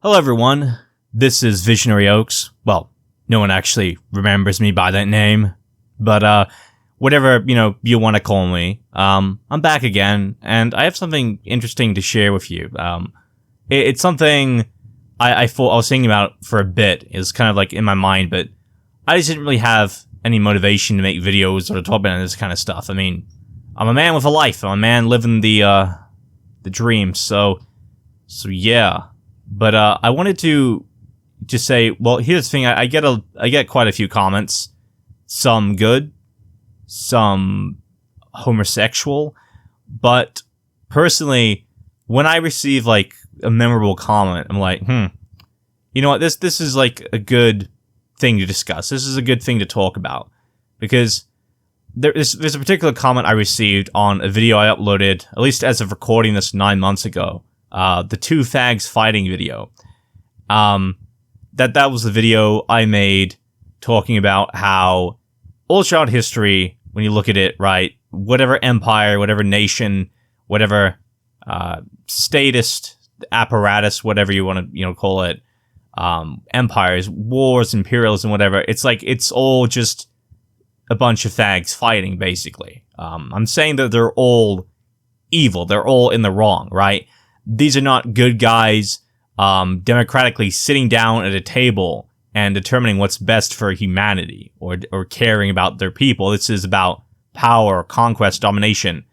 Hello everyone, this is Visionary Oaks. Well, no one actually remembers me by that name, but whatever, you want to call me. I'm back again, and I have something interesting to share with you. It's something I thought I was thinking about for a bit. It's kind of like in my mind, but I just didn't really have any motivation to make videos or to talk about this kind of stuff. I mean, I'm a man with a life. I'm a man living the dream, so yeah. But I wanted to just say, well, here's the thing. I get quite a few comments, some good, some homosexual. But personally, when I receive like a memorable comment, I'm like, you know what? This is like a good thing to discuss. This is a good thing to talk about, because there's a particular comment I received on a video I uploaded, at least as of recording this 9 months ago. The two fags fighting video. That was the video I made talking about how all throughout history, when you look at it, right, whatever empire, whatever nation, whatever statist apparatus, whatever you want to call it, empires, wars, imperialism, whatever, it's like it's all just a bunch of fags fighting, basically. I'm saying that they're all evil. They're all in the wrong, right? These are not good guys democratically sitting down at a table and determining what's best for humanity or caring about their people. This is about power, conquest, domination,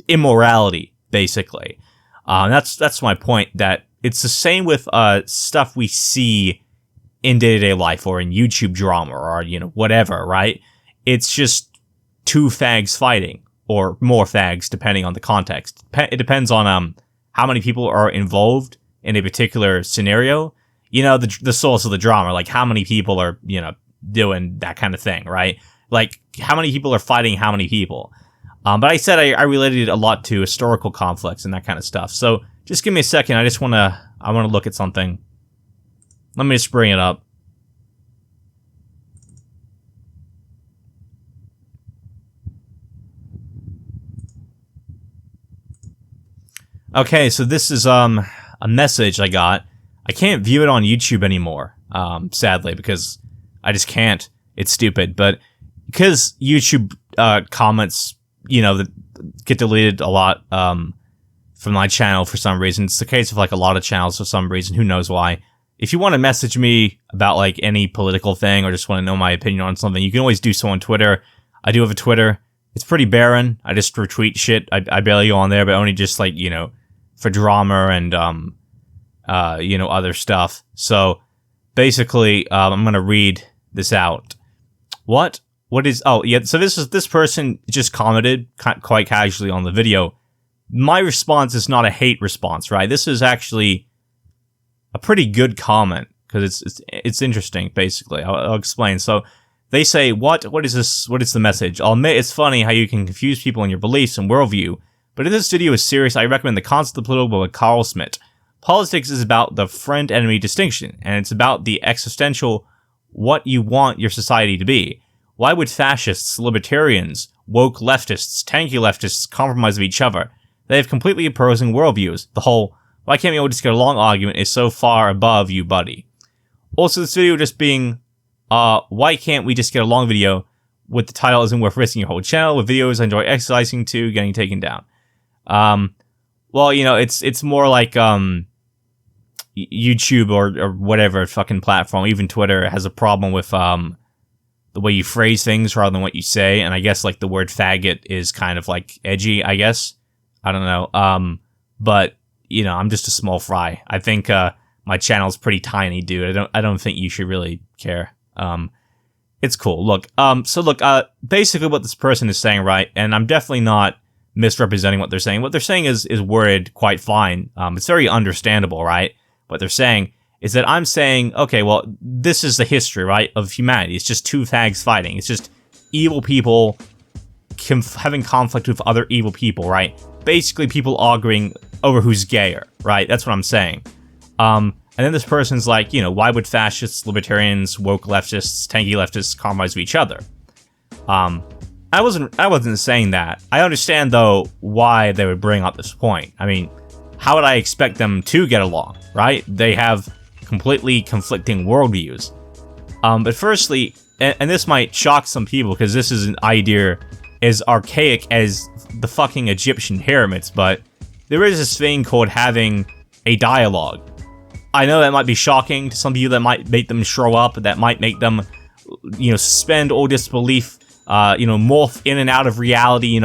immorality, basically. That's my point, that it's the same with stuff we see in day-to-day life or in YouTube drama or, whatever, right? It's just two fags fighting, or more fags, depending on the context. It depends on how many people are involved in a particular scenario, the source of the drama, like how many people are, doing that kind of thing, right? Like how many people are fighting how many people. But I said I related it a lot to historical conflicts and that kind of stuff. So just give me a second. I want to look at something. Let me just bring it up. Okay, so this is a message I got. I can't view it on YouTube anymore, sadly, because I just can't. It's stupid, but because YouTube comments, that get deleted a lot from my channel for some reason. It's the case of like a lot of channels for some reason. Who knows why? If you want to message me about like any political thing or just want to know my opinion on something, you can always do so on Twitter. I do have a Twitter. It's pretty barren. I just retweet shit. I barely go on there, but only just like, for drama and, other stuff. So basically, I'm going to read this out. What is, oh yeah, so this person just commented quite casually on the video. My response is not a hate response, right? This is actually a pretty good comment, because it's interesting, basically. I'll explain. So they say, what is this? What is the message? I'll admit it's funny how you can confuse people in your beliefs and worldview, but if this video is serious, I recommend The Concept of Political by Carl Schmitt. Politics is about the friend-enemy distinction, and it's about the existential what you want your society to be. Why would fascists, libertarians, woke leftists, tanky leftists compromise with each other? They have completely opposing worldviews. The whole, why can't we all just get along argument is so far above you, buddy. Also, this video just being, why can't we just get along video with the title isn't worth risking your whole channel with videos I enjoy exercising to getting taken down. Well, it's more like, YouTube or whatever fucking platform, even Twitter, has a problem with, the way you phrase things rather than what you say. And I guess like the word faggot is kind of like edgy, I guess. I don't know. But I'm just a small fry. I think, my channel's pretty tiny, dude. I don't think you should really care. It's cool. Look, basically what this person is saying, right? And I'm definitely not misrepresenting what they're saying. What they're saying is worded quite fine. It's very understandable, right? What they're saying is that I'm saying, okay, well, this is the history, right, of humanity. It's just two fags fighting. It's just evil people having conflict with other evil people, right? Basically, people arguing over who's gayer, right? That's what I'm saying. And then this person's like, why would fascists, libertarians, woke leftists, tanky leftists compromise with each other? I wasn't saying that. I understand, though, why they would bring up this point. I mean, how would I expect them to get along, right? They have completely conflicting worldviews. But firstly, and this might shock some people because this is an idea as archaic as the fucking Egyptian pyramids, but there is this thing called having a dialogue. I know that might be shocking to some people, that might make them show up, that might make them, suspend all disbelief, morph in and out of reality,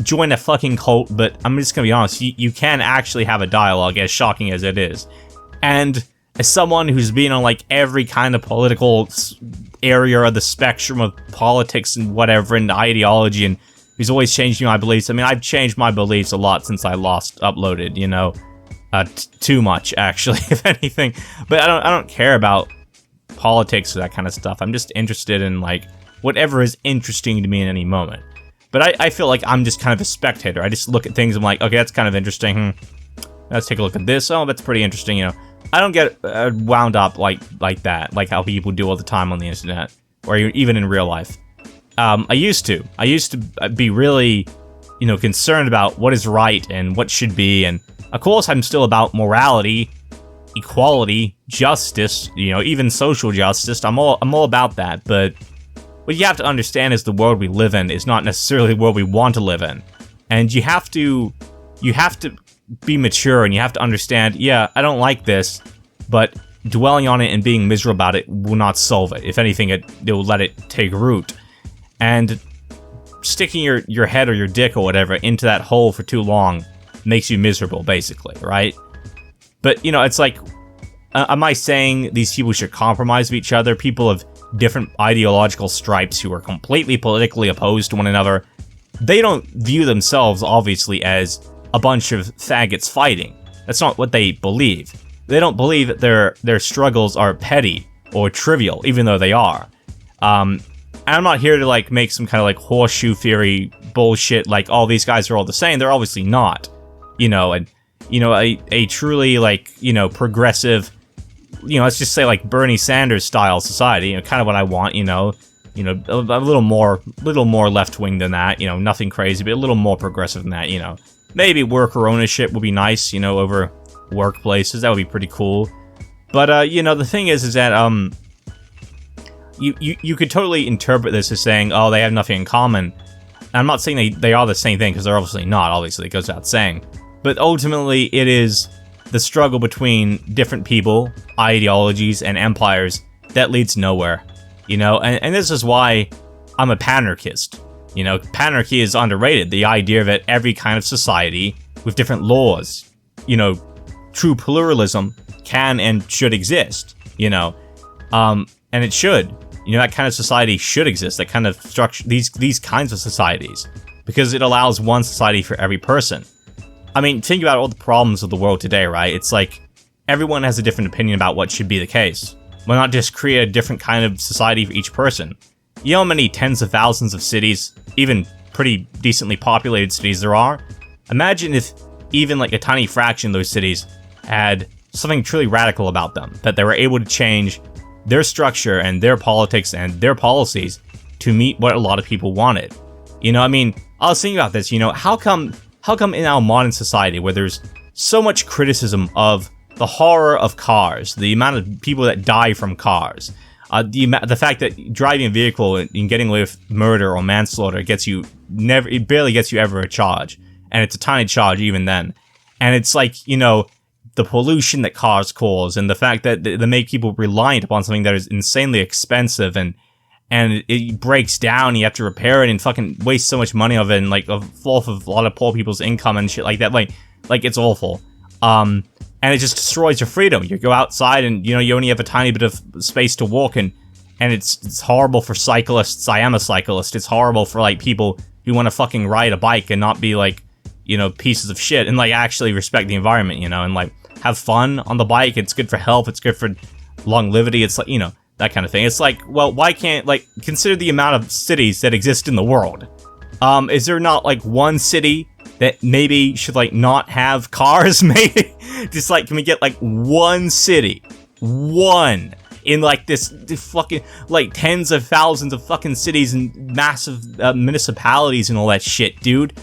join a fucking cult, but I'm just gonna be honest, you can actually have a dialogue, as shocking as it is. And as someone who's been on, like, every kind of political area of the spectrum of politics and whatever, and ideology, and who's always changing my beliefs, I mean, I've changed my beliefs a lot since I last uploaded, too much, actually, if anything. But I don't care about politics or that kind of stuff. I'm just interested in, like, whatever is interesting to me in any moment. But I feel like I'm just kind of a spectator. I just look at things, I'm like, okay, that's kind of interesting. Let's take a look at this. Oh, that's pretty interesting, I don't get wound up like that, like how people do all the time on the internet, or even in real life. I used to be really, concerned about what is right and what should be, and of course I'm still about morality, equality, justice, even social justice. I'm all about that, but what you have to understand is the world we live in is not necessarily the world we want to live in. And you have to be mature, and you have to understand, yeah, I don't like this, but dwelling on it and being miserable about it will not solve it. If anything, it will let it take root. And sticking your head or your dick or whatever into that hole for too long makes you miserable, basically, right? But, it's like, am I saying these people should compromise with each other? People of different ideological stripes who are completely politically opposed to one another, they don't view themselves, obviously, as a bunch of faggots fighting. That's not what they believe. They don't believe that their struggles are petty or trivial, even though they are. And I'm not here to, like, make some kind of, like, horseshoe theory bullshit, like, oh, these guys are all the same. They're obviously not. And, a truly, like, progressive, let's just say, like, Bernie Sanders style society, kind of what I want, a little more left-wing than that, nothing crazy, but a little more progressive than that, Maybe worker ownership would be nice, over workplaces. That would be pretty cool. But, the thing is that, you could totally interpret this as saying, oh, they have nothing in common. I'm not saying they are the same thing, because they're obviously not, obviously, it goes without saying. But ultimately, it is the struggle between different people, ideologies, and empires that leads nowhere. And this is why I'm a panarchist. Panarchy is underrated. The idea that every kind of society with different laws, true pluralism can and should exist, and it should. That kind of society should exist, that kind of structure, these kinds of societies, because it allows one society for every person. I mean, think about all the problems of the world today, right? It's like, everyone has a different opinion about what should be the case. Why not just create a different kind of society for each person? You know how many tens of thousands of cities, even pretty decently populated cities there are? Imagine if even like a tiny fraction of those cities had something truly radical about them, that they were able to change their structure and their politics and their policies to meet what a lot of people wanted. I mean, I was thinking about this, how come in our modern society, where there's so much criticism of the horror of cars, the amount of people that die from cars, the fact that driving a vehicle and getting away with murder or manslaughter it barely gets you ever a charge, and it's a tiny charge even then, and it's like, the pollution that cars cause, and the fact that they make people reliant upon something that is insanely expensive, and it breaks down, and you have to repair it, and fucking waste so much money of it, and like off of a lot of poor people's income and shit like that, like it's awful. And it just destroys your freedom. You go outside and, you only have a tiny bit of space to walk, and it's horrible for cyclists. I am a cyclist. It's horrible for, like, people who want to fucking ride a bike and not be, like, pieces of shit, and, like, actually respect the environment, and, like, have fun on the bike. It's good for health. It's good for longevity. It's, like, that kind of thing. It's like, well, why can't, like, consider the amount of cities that exist in the world. Is there not, like, one city that maybe should, like, not have cars, maybe? Just, like, can we get, like, one city? One! In, like, this fucking, like, tens of thousands of fucking cities and massive municipalities and all that shit, dude.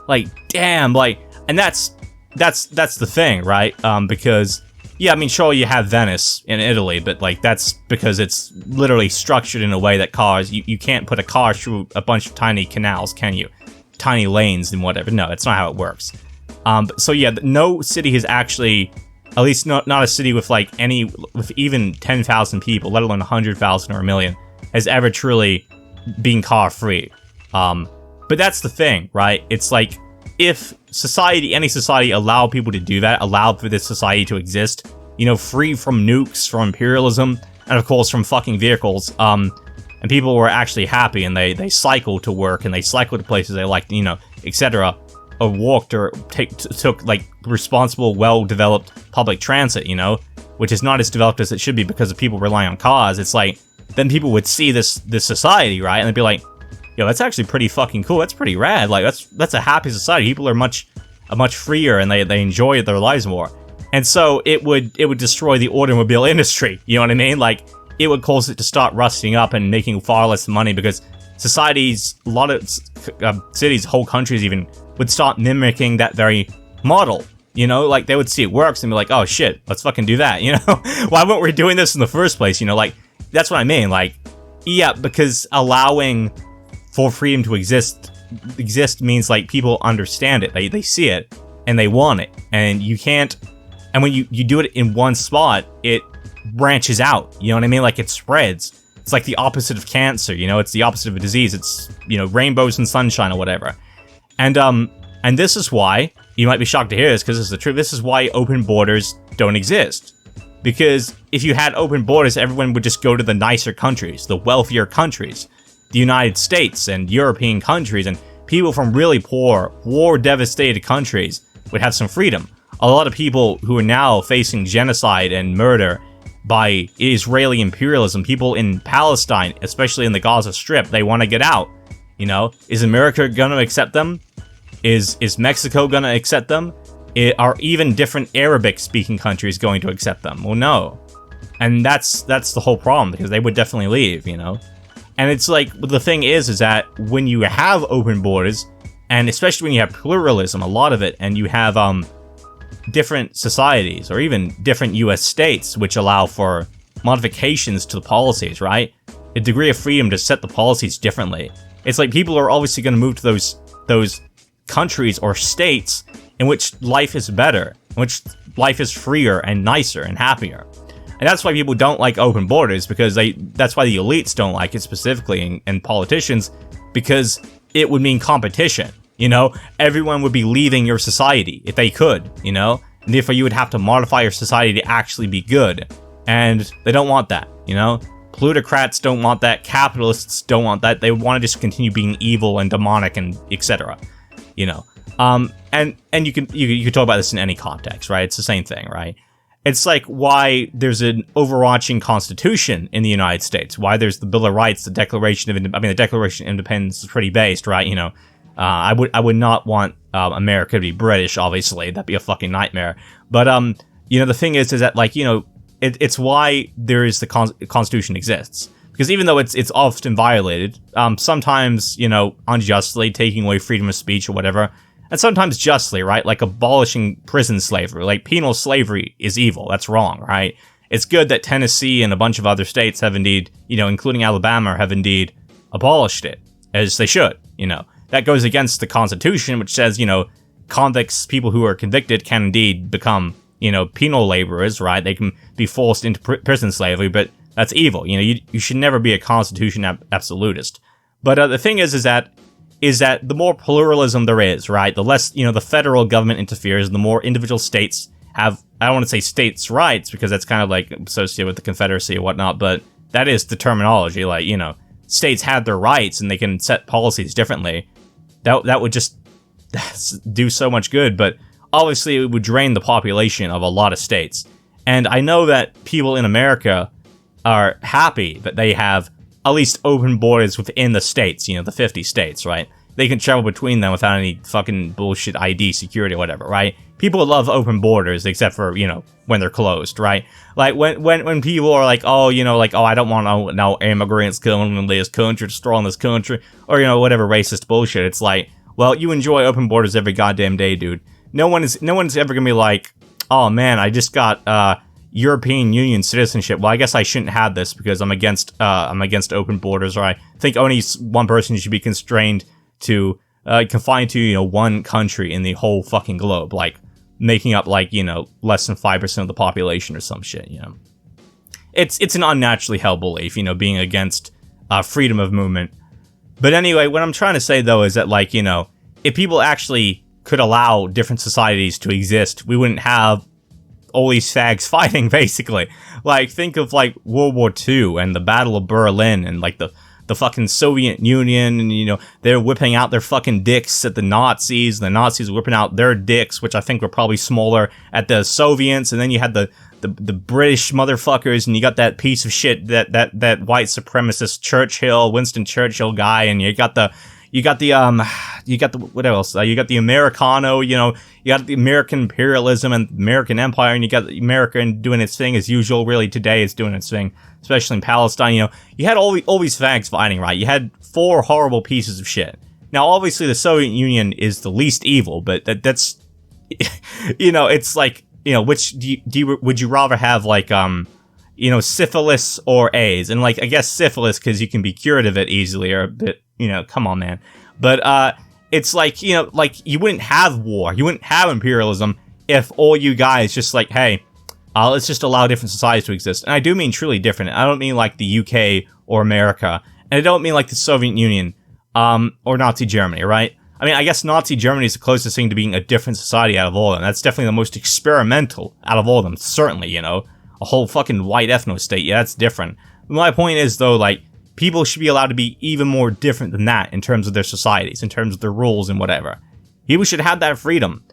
Like, damn, like, and that's that's the thing, right? Because, yeah, I mean, sure, you have Venice in Italy, but, like, that's because it's literally structured in a way that cars, you can't put a car through a bunch of tiny canals, can you? Tiny lanes and whatever. No, that's not how it works. So yeah, no city has actually, at least not a city with, like, with even 10,000 people, let alone 100,000 or a million, has ever truly been car-free. But that's the thing, right? It's like, if any society allowed people to do that, allowed for this society to exist, you know, free from nukes, from imperialism, and of course from fucking vehicles, and people were actually happy, and they cycled to work, and they cycled to places they liked, you know, etc., or walked, or took, like, responsible, well-developed public transit, you know, which is not as developed as it should be because of people relying on cars. It's like, then people would see this society, right, and they'd be like, yo, that's actually pretty fucking cool. That's pretty rad. Like, that's a happy society. People are much freer, and they enjoy their lives more. And so it would destroy the automobile industry. You know what I mean? Like, it would cause it to start rusting up and making far less money because societies, a lot of cities, whole countries even, would start mimicking that very model. You know, like, they would see it works and be like, oh shit, let's fucking do that. You know, why weren't we doing this in the first place? You know, like, that's what I mean. Like, yeah, because allowing for freedom to exist means, like, people understand it, they see it, and they want it, and you can't, and when you do it in one spot, it branches out, you know what I mean, like, it spreads. It's like the opposite of cancer, you know, it's the opposite of a disease, it's, you know, rainbows and sunshine or whatever. And this is why, you might be shocked to hear this, because this is the truth, this is why open borders don't exist. Because if you had open borders, everyone would just go to the nicer countries, the wealthier countries, the United States and European countries, and people from really poor, war-devastated countries would have some freedom. A lot of people who are now facing genocide and murder by Israeli imperialism, people in Palestine, especially in the Gaza Strip, they want to get out. You know, is America gonna accept them? Is Mexico gonna accept them? Are even different Arabic-speaking countries going to accept them? Well, no. And that's the whole problem, because they would definitely leave, you know? And it's like, the thing is that when you have open borders, and especially when you have pluralism, a lot of it, and you have different societies, or even different US states, which allow for modifications to the policies, right? A degree of freedom to set the policies differently. It's like people are obviously going to move to those countries or states in which life is better, in which life is freer and nicer and happier. And that's why people don't like open borders, because that's why the elites don't like it specifically, and politicians, because it would mean competition, you know? Everyone would be leaving your society if they could, you know? And therefore you would have to modify your society to actually be good. And they don't want that, you know? Plutocrats don't want that, capitalists don't want that, they want to just continue being evil and demonic and etc. You know? And you can talk about this in any context, right? It's the same thing, right? It's like why there's an overarching constitution in the United States, why there's the Bill of Rights, the Declaration of the Declaration of Independence is pretty based, right? You know, I would not want America to be British, obviously, that'd be a fucking nightmare. But you know, the thing is that, like, you know, it's why there is the Constitution exists, because even though it's often violated, sometimes, you know, unjustly, taking away freedom of speech or whatever. And sometimes justly, right? Like abolishing prison slavery. Like, penal slavery is evil. That's wrong, right? It's good that Tennessee and a bunch of other states have indeed, you know, including Alabama, have indeed abolished it, as they should, you know. That goes against the Constitution, which says, you know, convicts, people who are convicted, can indeed become, you know, penal laborers, right? They can be forced into prison slavery, but that's evil. You know, you should never be a Constitution absolutist. But the thing is that the more pluralism there is, right, the less, you know, the federal government interferes, the more individual states have, I don't want to say states' rights, because that's kind of like associated with the Confederacy or whatnot, but that is the terminology, like, you know, states have their rights and they can set policies differently. That would just do so much good, but obviously it would drain the population of a lot of states. And I know that people in America are happy that they have at least open borders within the states, you know, the 50 states, right? They can travel between them without any fucking bullshit ID security or whatever, right? People love open borders, except for, you know, when they're closed, right? Like, when people are like, oh, you know, like, oh, I don't want no immigrants coming in this country, destroying this country, or, you know, whatever racist bullshit, it's like, well, you enjoy open borders every goddamn day, dude. no one's ever gonna be like, oh man, I just got European Union citizenship. Well, I guess I shouldn't have this because I'm against open borders, or I think only one person should be constrained to confined to one country in the whole fucking globe, like making up like less than 5% of the population or some shit. It's an unnaturally held belief, being against freedom of movement. But anyway, what I'm trying to say though is that like if people actually could allow different societies to exist, we wouldn't have all these fags fighting, basically. Like, think of, like, World War II and the Battle of Berlin and, like, the fucking Soviet Union, and, they're whipping out their fucking dicks at the Nazis, and the Nazis were whipping out their dicks, which I think were probably smaller, at the Soviets, and then you had the British motherfuckers, and you got that piece of shit, that white supremacist Winston Churchill guy, and you got the what else? You got the Americano, you got the American imperialism and American empire, and you got America doing its thing as usual. Really, today it's doing its thing, especially in Palestine. You had all these fags fighting, right? You had 4 horrible pieces of shit. Now, obviously, the Soviet Union is the least evil, but that's, it's like, which would you rather have, like, syphilis or AIDS? And like, I guess syphilis because you can be cured of it easily, or a bit. Come on, man. But, it's like, like, you wouldn't have war, you wouldn't have imperialism if all you guys just like, hey, let's just allow different societies to exist. And I do mean truly different. I don't mean like the UK or America. And I don't mean like the Soviet Union, or Nazi Germany, right? I mean, I guess Nazi Germany is the closest thing to being a different society out of all of them. That's definitely the most experimental out of all of them, certainly, a whole fucking white ethno-state, yeah, that's different. My point is, though, like, people should be allowed to be even more different than that in terms of their societies, in terms of their rules and whatever. People should have that freedom.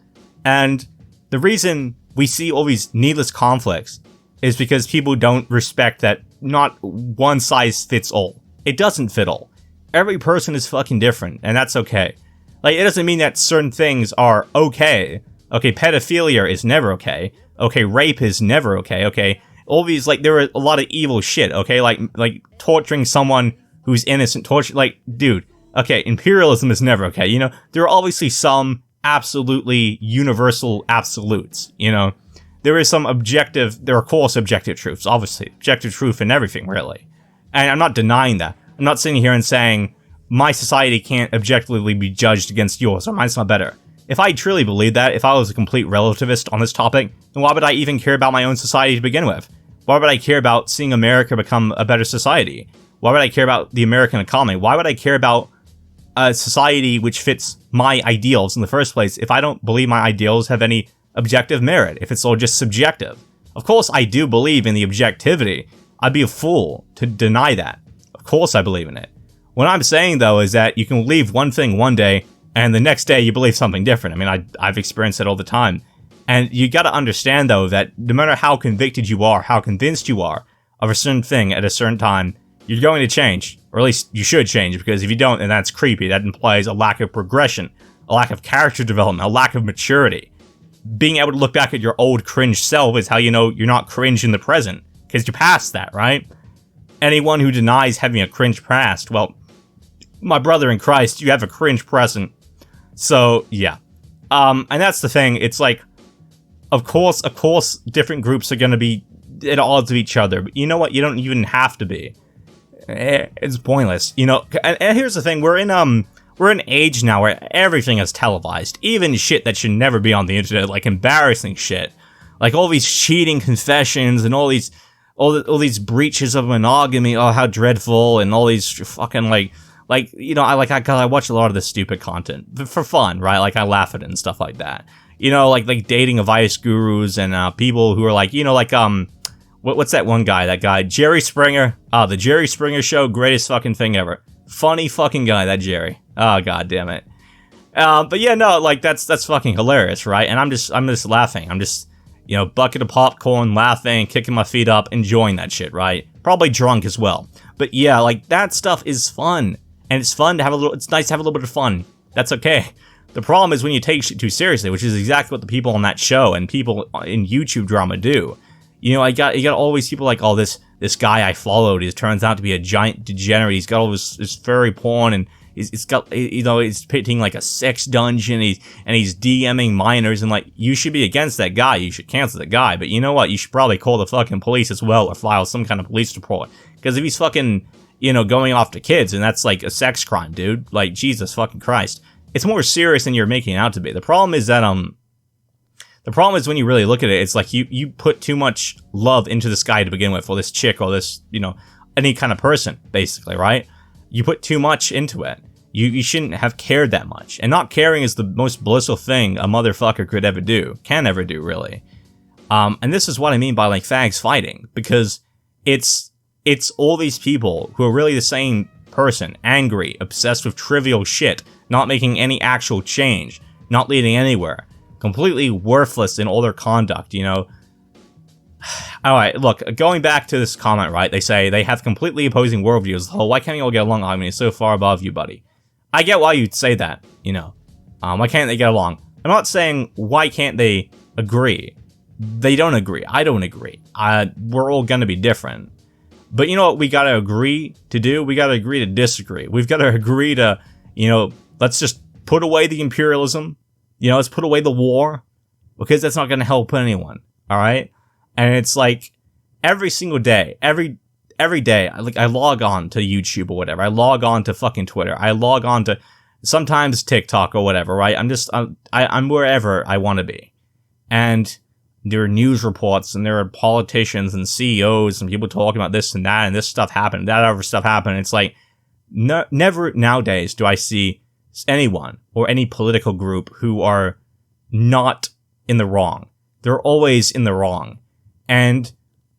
And the reason we see all these needless conflicts is because people don't respect that not one size fits all. It doesn't fit all. Every person is fucking different, and that's okay. Like, it doesn't mean that certain things are okay. Okay, pedophilia is never okay. Okay, rape is never okay. Okay, all these, like, there are a lot of evil shit, okay? Like torturing someone who's innocent, like, dude, okay, imperialism is never okay, There are obviously some absolutely universal absolutes, There is some there are, of course, objective truths, obviously. Objective truth in everything, really. And I'm not denying that. I'm not sitting here and saying, my society can't objectively be judged against yours, or mine's not better. If I truly believed that, if I was a complete relativist on this topic, then why would I even care about my own society to begin with? Why would I care about seeing America become a better society? Why would I care about the American economy? Why would I care about a society which fits my ideals in the first place if I don't believe my ideals have any objective merit, if it's all just subjective? Of course, I do believe in the objectivity. I'd be a fool to deny that. Of course I believe in it. What I'm saying, though, is that you can believe one thing one day, and the next day you believe something different. I mean, I've experienced it all the time. And you gotta understand, though, that no matter how convicted you are, how convinced you are of a certain thing at a certain time, you're going to change. Or at least you should change, because if you don't, then that's creepy. That implies a lack of progression, a lack of character development, a lack of maturity. Being able to look back at your old cringe self is how you know you're not cringe in the present, because you're past that, right? Anyone who denies having a cringe past, well, my brother in Christ, you have a cringe present. So, yeah. And that's the thing, it's like, of course, different groups are gonna be at odds with each other, but you know what, you don't even have to be. It's pointless, and here's the thing, we're in an age now where everything is televised, even shit that should never be on the internet, like embarrassing shit. Like all these cheating confessions and all these breaches of monogamy, oh, how dreadful, and all these fucking I watch a lot of this stupid content for fun, right? Like, I laugh at it and stuff like that. Like dating advice gurus and people who are what's that one guy? That guy, Jerry Springer. The Jerry Springer Show, greatest fucking thing ever. Funny fucking guy, that Jerry. Oh, god damn it. But yeah, no, like, that's fucking hilarious, right? And I'm just laughing. I'm just, bucket of popcorn, laughing, kicking my feet up, enjoying that shit, right? Probably drunk as well. But yeah, like, that stuff is fun. And it's fun to have it's nice to have a little bit of fun. That's okay. The problem is when you take shit too seriously, which is exactly what the people on that show and people in YouTube drama do. You got all these people like, this guy I followed, he turns out to be a giant degenerate. He's got all this furry porn, and it's got, you know, he's depicting like a sex dungeon, he's DMing minors, and like, you should be against that guy, you should cancel that guy, but you know what, you should probably call the fucking police as well, or file some kind of police report, because if he's fucking, you know, going after kids, and that's like a sex crime, dude, like, Jesus fucking Christ, it's more serious than you're making it out to be. The problem is that, the problem is when you really look at it, it's like you put too much love into this guy to begin with, or this chick, or this, you know, any kind of person, basically, right? You put too much into it. You shouldn't have cared that much. And not caring is the most blissful thing a motherfucker could ever do. Can ever do, really. And this is what I mean by, like, fags fighting. Because it's all these people who are really the same person. Angry, obsessed with trivial shit, not making any actual change, not leading anywhere. Completely worthless in all their conduct, you know? Alright, look, going back to this comment, right? They say they have completely opposing worldviews. The whole, why can't you all get along argument is so far above you, buddy. I get why you'd say that, you know. Why can't they get along? I'm not saying why can't they agree. They don't agree. I don't agree. We're all gonna be different. But you know what we gotta agree to do? We gotta agree to disagree. We've gotta agree to, you know, let's just put away the imperialism. You know, let's put away the war. Because that's not gonna help anyone. Alright? And it's like, every single day, every day, I log on to YouTube or whatever. I log on to fucking Twitter. I log on to sometimes TikTok or whatever, right? I'm wherever I want to be. And there are news reports, and there are politicians and CEOs and people talking about this and that, and this stuff happened, that other stuff happened. It's like, never nowadays do I see anyone or any political group who are not in the wrong. They're always in the wrong. And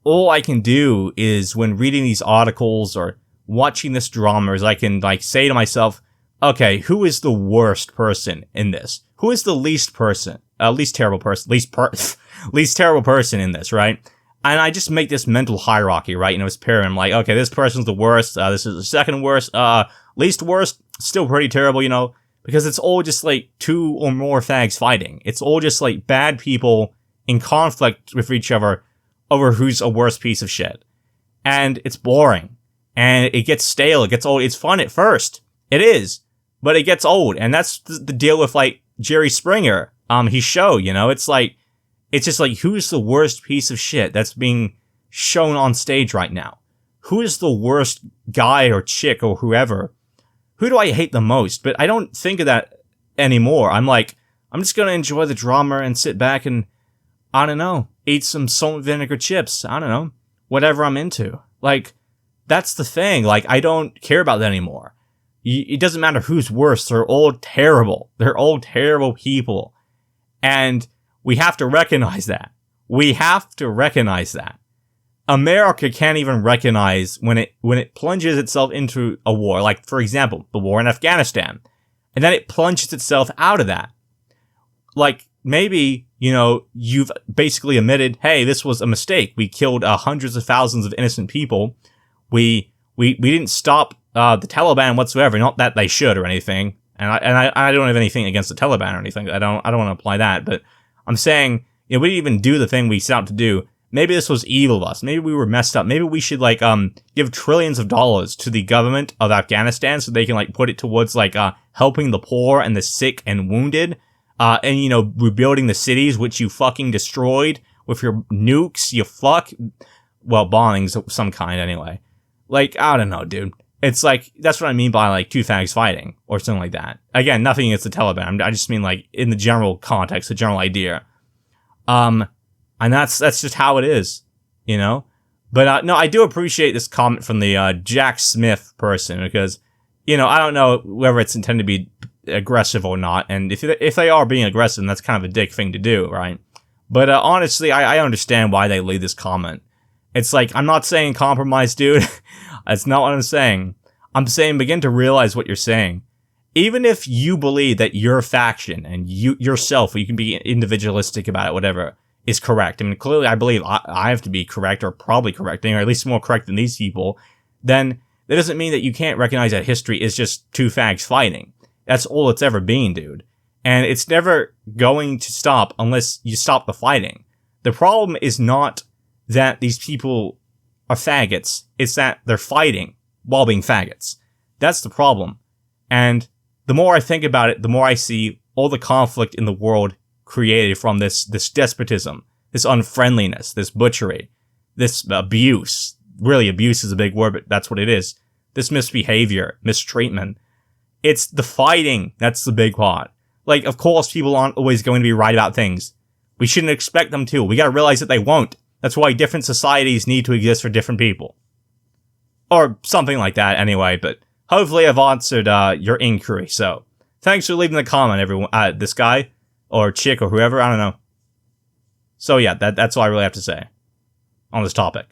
all I can do is, when reading these articles or watching this drama, is I can, like, say to myself, okay, who is the worst person in this? Who is the least terrible person in this, right? And I just make this mental hierarchy, right? You know, it's pyramid. I'm like, okay, this person's the worst. This is the second worst. Least worst, still pretty terrible, you know? Because it's all just, like, two or more fags fighting. It's all just, like, bad people in conflict with each other over who's a worse piece of shit. And it's boring. And it gets stale. It gets old. It's fun at first. It is. But it gets old. And that's the deal with, like, Jerry Springer. His show, you know? It's like, it's just like, who's the worst piece of shit that's being shown on stage right now? Who is the worst guy or chick or whoever? Who do I hate the most? But I don't think of that anymore. I'm like, I'm just gonna enjoy the drama and sit back and, I don't know, eat some salt and vinegar chips. I don't know. Whatever I'm into. Like, that's the thing. Like, I don't care about that anymore. It doesn't matter who's worse. They're all terrible. They're all terrible people. And we have to recognize that. We have to recognize that. America can't even recognize when it plunges itself into a war. Like, for example, the war in Afghanistan. And then it plunges itself out of that. Like, maybe, you know, you've basically admitted, hey, this was a mistake. We killed hundreds of thousands of innocent people. We didn't stop the Taliban whatsoever. Not that they should or anything. And I don't have anything against the Taliban or anything. I don't want to apply that. But I'm saying, you know, we didn't even do the thing we set out to do. Maybe this was evil of us. Maybe we were messed up. Maybe we should, like, give trillions of dollars to the government of Afghanistan so they can, like, put it towards, like, helping the poor and the sick and wounded. And, you know, rebuilding the cities which you fucking destroyed with your nukes, you fuck. Well, bombings of some kind anyway. Like, I don't know, dude. It's like, that's what I mean by, like, two fags fighting or something like that. Again, nothing against the Taliban. I just mean, like, in the general context, the general idea. And that's just how it is, you know? But, no, I do appreciate this comment from the, Jack Smith person because, you know, I don't know whether it's intended to be aggressive or not. And if they are being aggressive, then that's kind of a dick thing to do, right? But, honestly, I understand why they leave this comment. It's like, I'm not saying compromise, dude. That's not what I'm saying. I'm saying begin to realize what you're saying. Even if you believe that your faction and you yourself, you can be individualistic about it, whatever, is correct. I mean, clearly I believe I have to be correct or probably correct, or at least more correct than these people. Then that doesn't mean that you can't recognize that history is just two fags fighting. That's all it's ever been, dude. And it's never going to stop unless you stop the fighting. The problem is not that these people are faggots. It's that they're fighting while being faggots. That's the problem. And the more I think about it, the more I see all the conflict in the world created from this despotism, this unfriendliness, this butchery, this abuse. Really, abuse is a big word, but that's what it is. This misbehavior, mistreatment. It's the fighting that's the big part. Like, of course, people aren't always going to be right about things. We shouldn't expect them to. We gotta realize that they won't. That's why different societies need to exist for different people. Or something like that, anyway, but hopefully I've answered your inquiry, so thanks for leaving the comment, everyone. This guy, or chick, or whoever, I don't know. So yeah, that's all I really have to say on this topic.